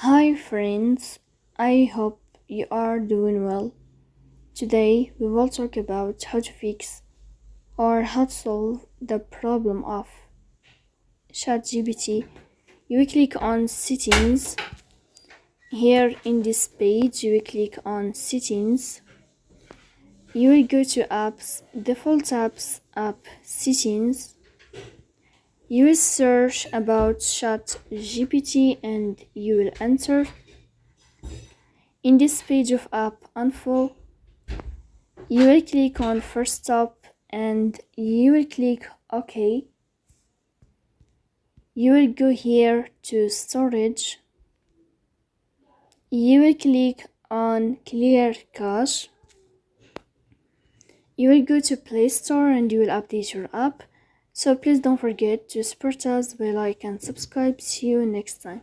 Hi friends, I hope you are doing well. Today we will talk about how to fix or how to solve the problem of ChatGPT. You will click on settings. Here in this page you will click on settings. You will go to apps, default apps, app settings. You will search about ChatGPT and you will enter. In this page of app info, you will click on first stop and you will click OK. You will go here to storage. You will click on clear cache. You will go to Play Store and you will update your app. So please don't forget to support us by like and subscribe. See you next time.